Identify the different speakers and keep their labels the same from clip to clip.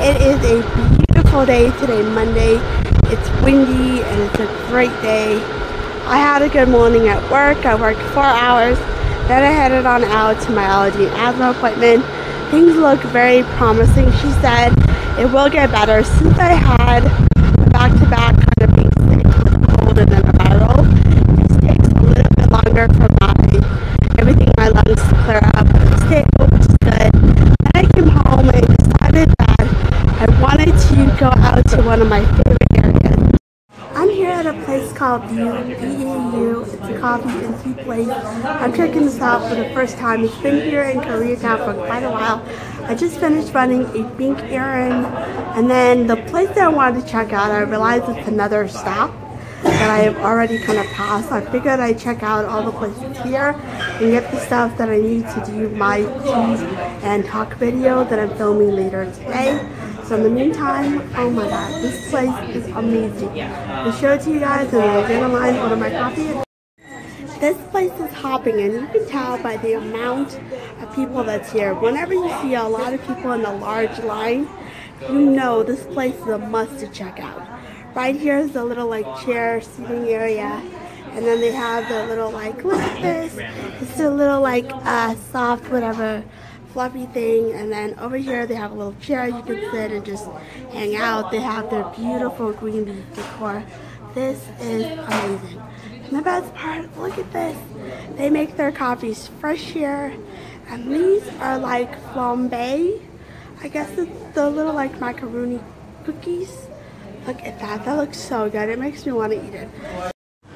Speaker 1: It is a beautiful day today, Monday. It's windy and it's a great day. I had a good morning at work. I worked 4 hours. Then I headed on out to my allergy and asthma appointment. Things look very promising. She said it will get better since I had a back-to-back kind of being sick with a cold and then a viral. It takes a little bit longer for everything in my lungs to clear up. Stay which is good. Then I came home and decided that I wanted to go out to one of my favorite areas. I'm here at a place called Beau. It's a coffee and tea place. I'm checking this out for the first time. It's been here in Koreatown for quite a while. I just finished running a bank errand, and then the place that I wanted to check out, I realized it's another stop that I have already kind of passed. I figured I'd check out all the places here and get the stuff that I need to do my tea and talk video that I'm filming later today. So in the meantime, oh my god, this place is amazing. I'll show it to you guys and I'll get online, order my coffee. This place is hopping, and you can tell by the amount of people that's here. Whenever you see a lot of people in a large line, you know this place is a must to check out. Right here is the little like chair seating area, and then they have the little like, look at this, it's a little like soft whatever fluffy thing, and then over here they have a little chair you can sit and just hang out. They have their beautiful green leaf decor. This is amazing. And the best part, look at this, they make their coffees fresh here, and these are like flambe. I guess it's the little like macaroni cookies. Look at that, that looks so good. It makes me want to eat it.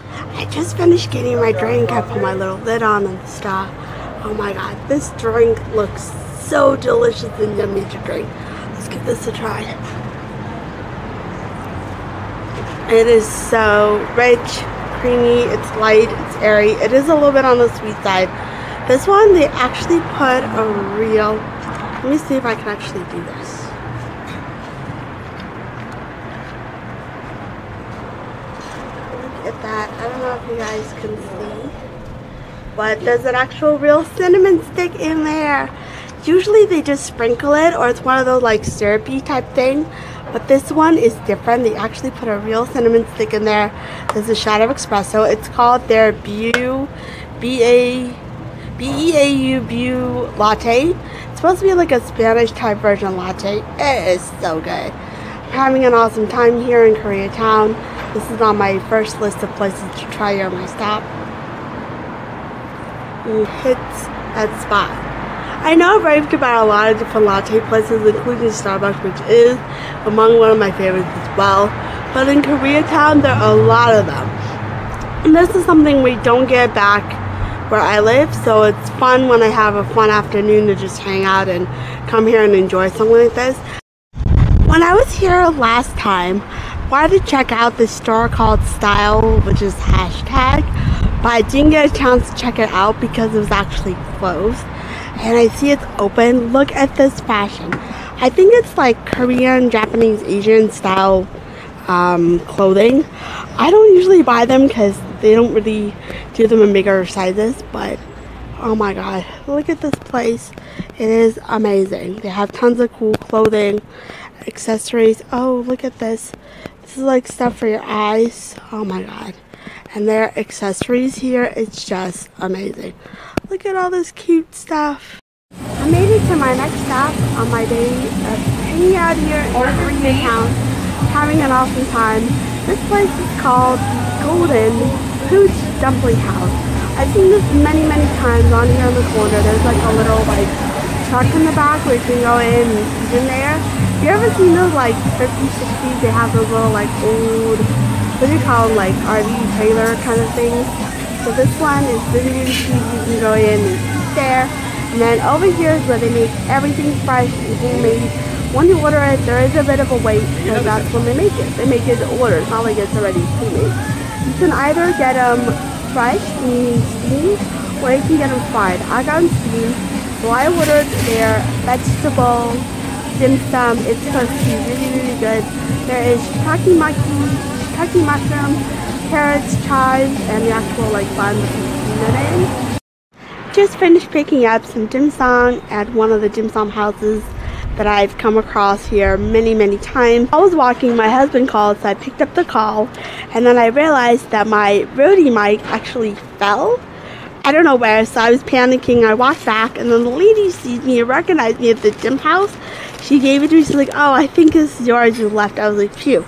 Speaker 1: I just finished getting my drink. I put my little lid on and stuff. Oh my god, this drink looks so delicious and yummy to drink. Let's give this a try. It is so rich, creamy, it's light, it's airy. It is a little bit on the sweet side. This one, they actually put a real, let me see if I can actually do this. At that, I don't know if you guys can see, but there's an actual real cinnamon stick in there. Usually they just sprinkle it, or it's one of those like syrupy type thing, but this one is different. They actually put a real cinnamon stick in there. There's a shot of espresso. It's called their Beau B-E-A-U Latte. It's supposed to be like a Spanish type version latte. It is so good. I'm having an awesome time here in Koreatown. This is on my first list of places to try here on my stop. Hits that spot. I know I've raved about a lot of different latte places, including Starbucks, which is among one of my favorites as well. But in Koreatown, there are a lot of them. And this is something we don't get back where I live, so it's fun when I have a fun afternoon to just hang out and come here and enjoy something like this. When I was here last time, I wanted to check out this store called Style, which is hashtag, but I didn't get a chance to check it out because it was actually closed. And I see it's open. Look at this fashion. I think it's like Korean, Japanese, Asian style clothing. I don't usually buy them because they don't really do them in bigger sizes, but oh my god, look at this place. It is amazing. They have tons of cool clothing, accessories. Oh, look at this. This is like stuff for your eyes. Oh my god. And their accessories here, it's just amazing. Look at all this cute stuff. I made it to my next stop on my day of hanging out here in Koreatown, having an awesome time. This place is called Golden Hooch Dumpling House. I've seen this many times on here on the corner. There's like a little like truck in the back where you can go in and eat in there. Have you ever seen those like 50s, 60s? They have those little like old, what do you call them, like RV trailer kind of things. So this one is really cheap. You can go in and eat there. And then over here is where they make everything fresh and handmade. When you order it, there is a bit of a wait because that's when they make it. They make it to order. It's not like it's already pre-made. You can either get them fresh, meaning steamed, or you can get them fried. I got them steamed. So I ordered their vegetable dim sum. It's supposed to be really good. There is shiitake mushroom, carrots, chives, and the actual like bun with peanut in. Just finished picking up some dim sum at one of the dim sum houses that I've come across here many times. I was walking, my husband called, so I picked up the call, and then I realized that my roadie mic actually fell. I don't know where, so I was panicking. I walked back, and then the lady sees me and recognized me at the gym house. She gave it to me. She's like, "Oh, I think this is yours. You left." I was like, "Phew."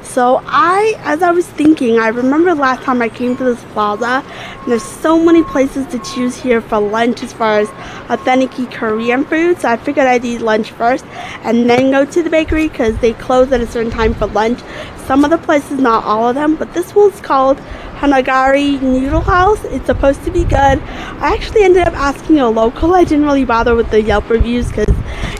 Speaker 1: So as I was thinking, I remember last time I came to this plaza, and there's so many places to choose here for lunch as far as authentic Korean food. So I figured I'd eat lunch first and then go to the bakery because they close at a certain time for lunch. Some of the places, not all of them, but this one's called Hangari Noodle House. It's supposed to be good. I actually ended up asking a local. I didn't really bother with the Yelp reviews because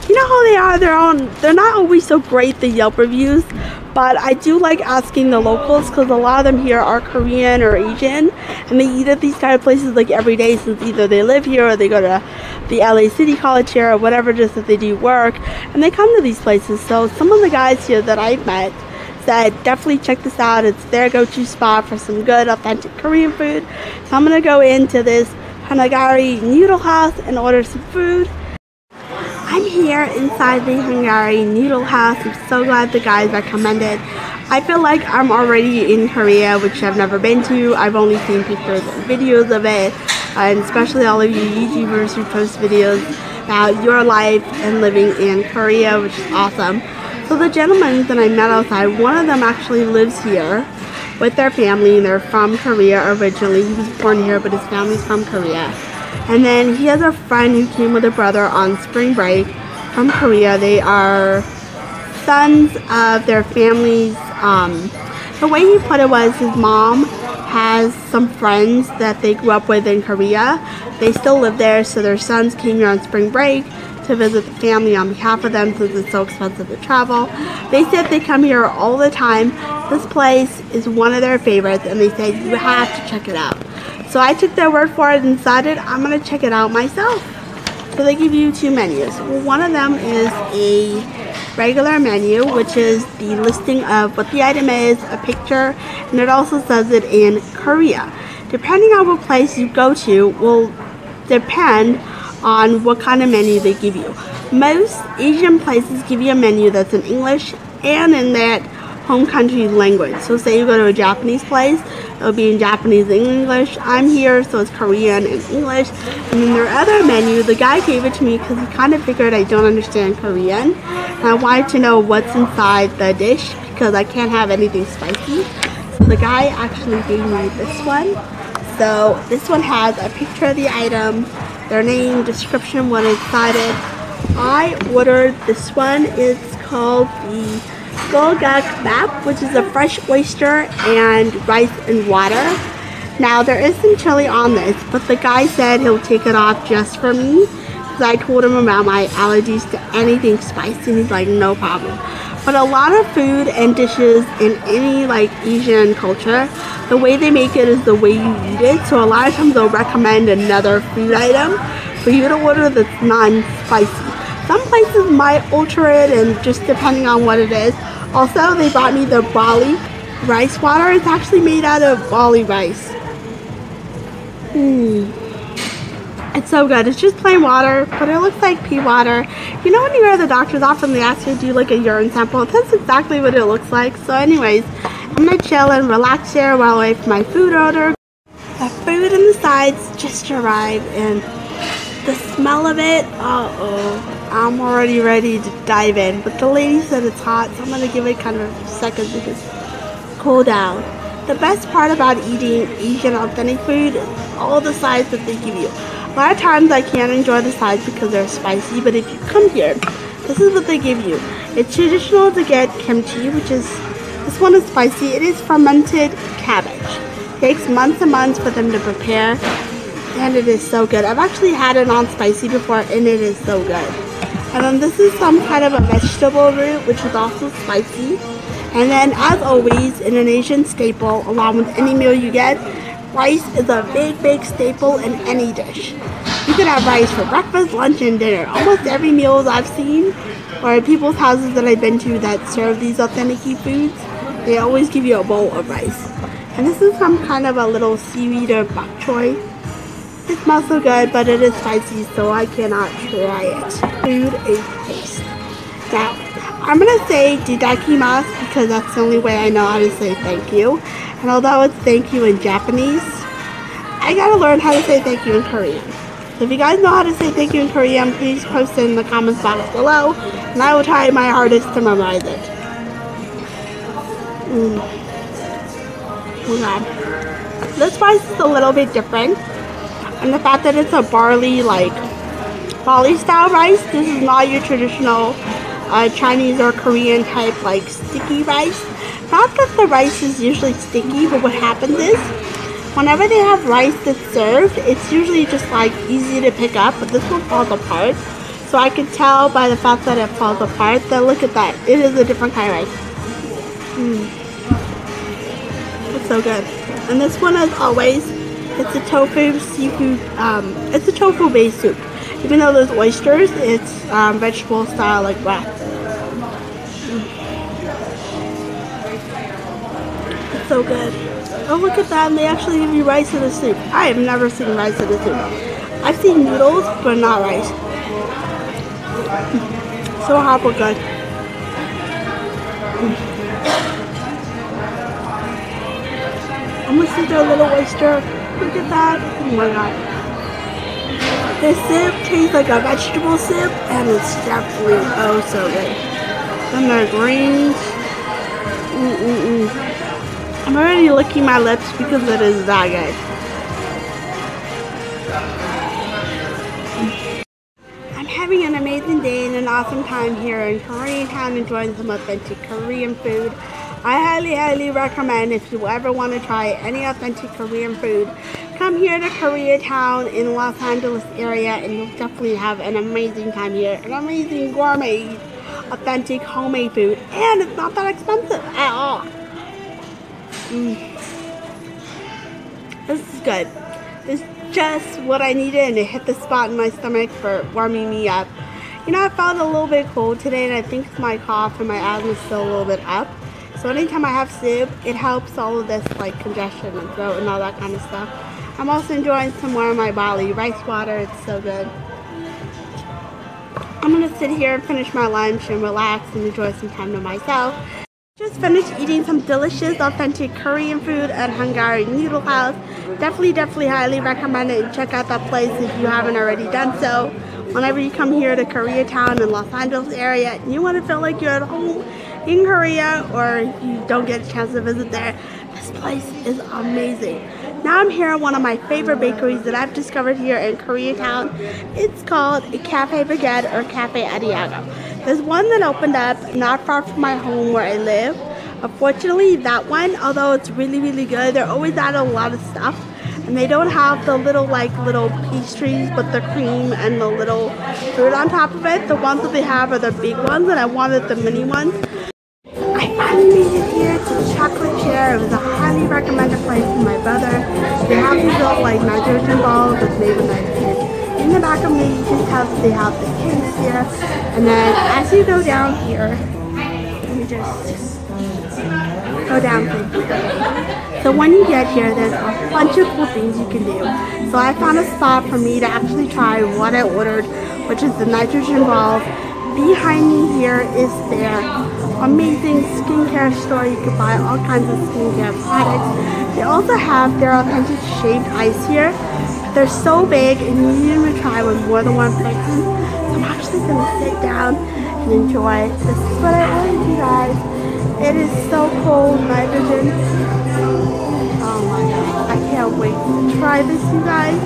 Speaker 1: you know how they are. They're not always so great, the Yelp reviews. But I do like asking the locals because a lot of them here are Korean or Asian, and they eat at these kind of places like every day, since either they live here or they go to the LA City College here or whatever, just that they do work, and they come to these places. So some of the guys here that I've met said definitely check this out. It's their go-to spot for some good authentic Korean food. So I'm gonna go into this Hangari Noodle House and order some food. I'm here inside the Hangari Noodle House. I'm so glad the guys recommended. I feel like I'm already in Korea, which I've never been to. I've only seen pictures and videos of it, and especially all of you YouTubers who post videos about your life and living in Korea, which is awesome. So the gentlemen that I met outside, one of them actually lives here with their family, and they're from Korea originally. He was born here, but his family's from Korea. And then he has a friend who came with a brother on spring break from Korea. They are sons of their families. The way he put it was his mom has some friends that they grew up with in Korea. They still live there, so their sons came here on spring break to visit the family on behalf of them since it's so expensive to travel. They said they come here all the time. This place is one of their favorites, and they said you have to check it out. So I took their word for it and decided I'm going to check it out myself. So they give you two menus. Well, one of them is a regular menu, which is the listing of what the item is, a picture, and it also says it in Korea. Depending on what place you go to will depend on what kind of menu they give you. Most Asian places give you a menu that's in English and in that home country language. So say you go to a Japanese place, it'll be in Japanese and English. I'm here, so it's Korean and English. And then their other menu, the guy gave it to me because he kind of figured I don't understand Korean, and I wanted to know what's inside the dish because I can't have anything spicy. So the guy actually gave me this one. So this one has a picture of the item, their name, description, what it's inside it. I ordered this one. It's called the Baguette, which is a fresh oyster and rice and water. Now there is some chili on this, but the guy said he'll take it off just for me because I told him about my allergies to anything spicy, and he's like, no problem. But a lot of food and dishes in any like Asian culture, the way they make it is the way you eat it. So a lot of times they'll recommend another food item for you to order that's non-spicy. Some places might alter it, and just depending on what it is. Also, they bought me the barley rice water. It's actually made out of barley rice. It's so good. It's just plain water, but it looks like pea water. You know when you go to the doctor's office and they ask you to do like a urine sample? That's exactly what it looks like. So anyways, I'm going to chill and relax here while I wait for my food order. The food and the sides just arrived, and the smell of it, I'm already ready to dive in. But the lady said it's hot, so I'm going to give it kind of a second to just cool down. The best part about eating Asian authentic food is all the sides that they give you. A lot of times I can't enjoy the sides because they're spicy, but if you come here, this is what they give you. It's traditional to get kimchi, which is, this one is spicy. It is fermented cabbage. It takes months and months for them to prepare, and it is so good. I've actually had it on spicy before, and it is so good. And then this is some kind of a vegetable root, which is also spicy. And then, as always, in an Asian staple, along with any meal you get, rice is a big staple in any dish. You can have rice for breakfast, lunch, and dinner. Almost every meal I've seen, or at people's houses that I've been to that serve these authentic foods, they always give you a bowl of rice. And this is some kind of a little seaweed or bok choy. It smells so good, but it is spicy, so I cannot try it. Food is taste. Now, I'm going to say didakimasu because that's the only way I know how to say thank you. And although it's thank you in Japanese, I got to learn how to say thank you in Korean. So if you guys know how to say thank you in Korean, please post it in the comments box below. And I will try my hardest to memorize it. Oh God. This rice is a little bit different. And the fact that it's a barley style rice, this is not your traditional Chinese or Korean type like sticky rice. Not that the rice is usually sticky, but what happens is whenever they have rice that's served, it's usually just like easy to pick up, but this one falls apart. So I can tell by the fact that it falls apart that look at that, it is a different kind of rice. It's so good. And this one, as always, it's a tofu seafood, it's a tofu based soup. Even though there's oysters, it's vegetable style like broth. It's so good. Oh, look at that, and they actually give you rice in the soup. I have never seen rice in the soup. I've seen noodles, but not rice. So hot but good. I'm gonna see their little oyster. Look at that. Oh my god. The soup tastes like a vegetable soup, and it's definitely oh so good. And their greens. I'm already licking my lips because it is that good. I'm having an amazing day and an awesome time here in Koreatown enjoying some authentic Korean food. I highly recommend if you ever want to try any authentic Korean food, come here to Koreatown in Los Angeles area and you'll definitely have an amazing time here. An amazing gourmet, authentic homemade food, and it's not that expensive at all. This is good. It's just what I needed and it hit the spot in my stomach for warming me up. You know, I felt a little bit cold today and I think my cough and my asthma is still a little bit up. So anytime I have soup, it helps all of this like congestion and throat and all that kind of stuff. I'm also enjoying some more of my barley rice water. It's so good. I'm going to sit here and finish my lunch and relax and enjoy some time to myself. Just finished eating some delicious authentic Korean food at Hangari Noodle House. Definitely highly recommend it and check out that place if you haven't already done so. Whenever you come here to Koreatown in Los Angeles area and you want to feel like you're at home in Korea, or if you don't get a chance to visit there, this place is amazing. Now I'm here at one of my favorite bakeries that I've discovered here in Koreatown. It's called Cafe Baguette or Cafe Adiago. There's one that opened up not far from my home where I live. Unfortunately, that one, although it's really good, they're always out of a lot of stuff. And they don't have the little pastries, but the cream and the little fruit on top of it. The ones that they have are the big ones, and I wanted the mini ones. I finally made it here to the chocolate chair. It was a highly recommended place for my brother. They have these little nitrogen balls that's made with nitrogen. In the back of me, you can tell that they have the case here. And then as you go down here, let me just go down through here. So when you get here, there's a bunch of cool things you can do. So I found a spot for me to actually try what I ordered, which is the nitrogen balls. Behind me here is their amazing skincare store. You can buy all kinds of skincare products. They also have their authentic shaved ice here. They're so big and you need to try with more than one person. So I'm actually going to sit down and enjoy. This is what I ordered, you guys. It is so cold, nitrogen. Oh my god, I can't wait to try this, you guys.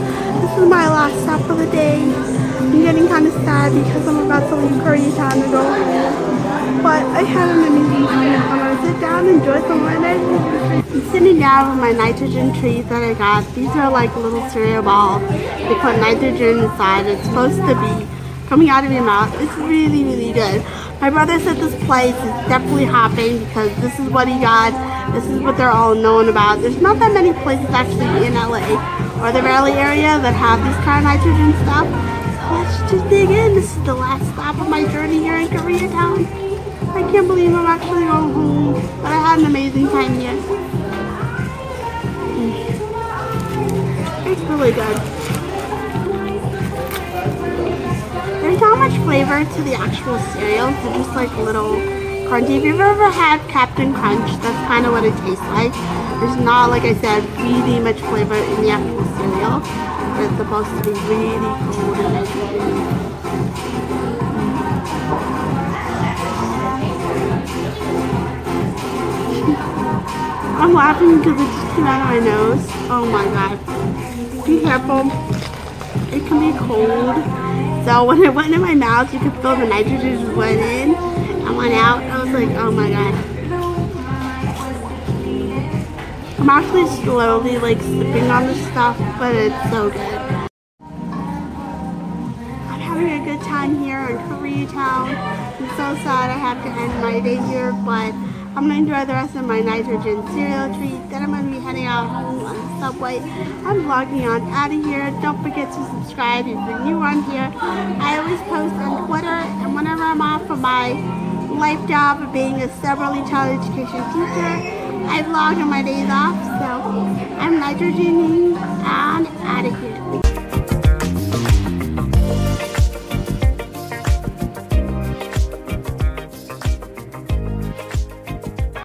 Speaker 1: This is my last stop of the day. I'm getting kind of sad because I'm about to leave Koreatown to go home. But I had an amazing time. I'm going to sit down and enjoy some of my nitrogen treats. I'm sitting down with my nitrogen treats that I got. These are like little cereal balls. They put nitrogen inside. It's supposed to be coming out of your mouth. It's really good. My brother said this place is definitely hopping because this is what he got. This is what they're all known about. There's not that many places actually in LA or the Valley area that have this kind of nitrogen stuff. So let's just dig in. This is the last stop of my journey here in Koreatown. I can't believe I'm actually going home. But I had an amazing time here. It's really good. There's not much flavor to the actual cereal. They're just like little crunchy. If you've ever had Captain Crunch, that's kind of what it tastes like. There's not, like I said, really much flavor in the actual cereal. But it's supposed to be really cold and nice. I'm laughing because it just came out of my nose. Oh my god. Be careful. It can be cold. So when it went in my mouth, you could feel the nitrogen just went in and went out. I was like, oh my god. I'm actually slowly like sipping on this stuff, but it's so good. I'm having a good time here in Koreatown. I'm so sad I have to end my day here, but I'm going to enjoy the rest of my nitrogen cereal treat. Then I'm going to be heading out home on the subway. I'm vlogging on out of here. Don't forget to subscribe if you're new on here. I always post on Twitter, and whenever I'm off from my life job of being a early child education teacher, I vlog on my days off. So I'm nitrogening and out of here.